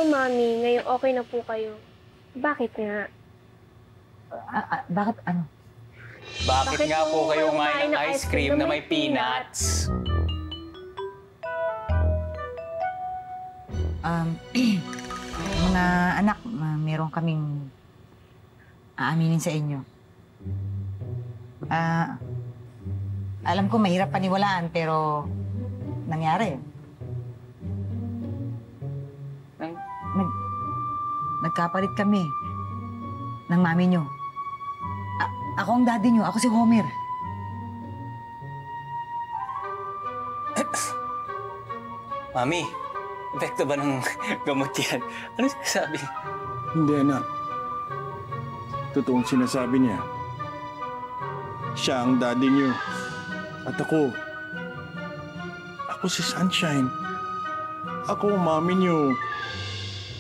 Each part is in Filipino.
Mami, ngayon okay na po kayo. Bakit nga? Bakit ano? Bakit nga po kayo kumain ng ice cream na may peanuts? Mga anak, meron kaming aaminin sa inyo. Alam ko mahirap paniwalaan, pero nangyari. Nagkapalit kami ng mami nyo. Ako ang daddy nyo, ako si Homer. Mami, epekto ba ng gamot yan? Ano sinasabi? Hindi, anak. Totoong sinasabi niya. Siya ang daddy niyo. At ako si Sunshine. Ako ang mami niyo.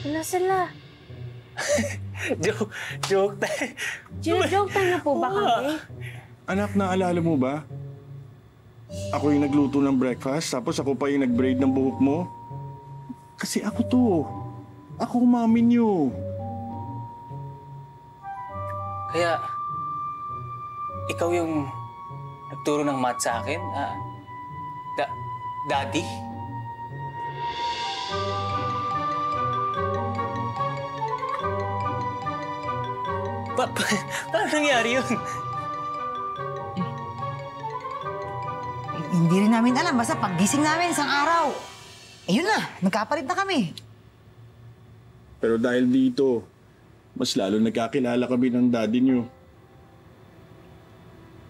Wala sila. Joke tayo. Joke tayo na po ba kami? Anak, naalala mo ba? Ako yung nagluto ng breakfast, tapos ako pa yung nag-braid ng buhok mo. Kasi ako to. Ako ang mami niyo. Kaya, ikaw yung nagturo ng math sa akin? Daddy? Paano nangyari yun? Hindi rin namin alam. Basta paggising namin isang araw. Ayun na, nagkapalit na kami. Pero dahil dito, mas lalo nagkakilala kami ng daddy niyo.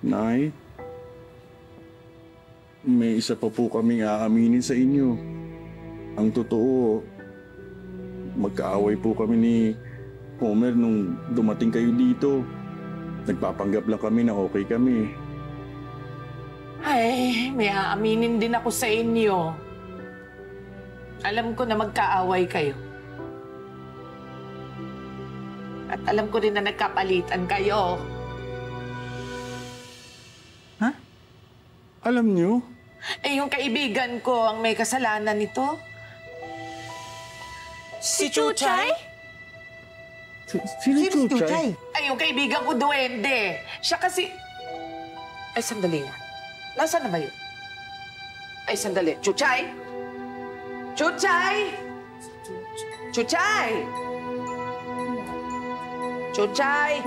Nay, may isa pa po kaming aaminin sa inyo. Ang totoo, magkaaway po kami ni Homer nung dumating kayo dito. Nagpapanggap lang kami na okay kami. Ay, may aaminin din ako sa inyo. Alam ko na magkaaway kayo. At alam ko rin na nagkapalitan kayo. Ha? Alam niyo? Eh, yung kaibigan ko ang may kasalanan nito. Si Chuchay? Sino yung Chuchay? Ay, yung kaibigan ko, duwende. Siya kasi... Ay, sandali nga. Nasaan na ba yun? Ay, sandali. Chuchay? Chuchay! Chuchay! Chuchay!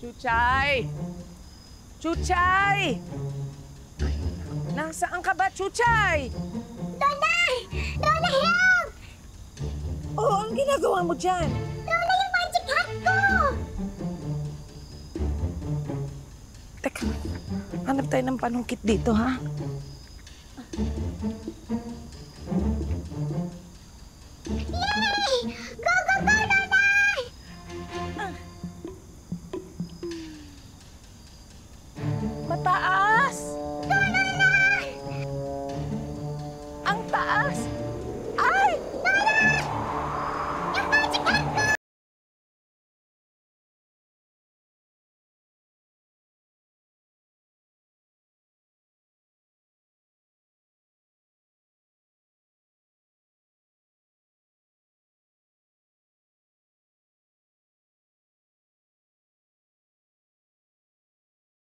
Chuchay! Chuchay! Nasaan ka ba, Chuchay? Donay! Lola, help! Oh, ang ginagawa mo dyan? Lola, yung magic hat ko! Teka, hanap tayo ng panungkit dito, ha?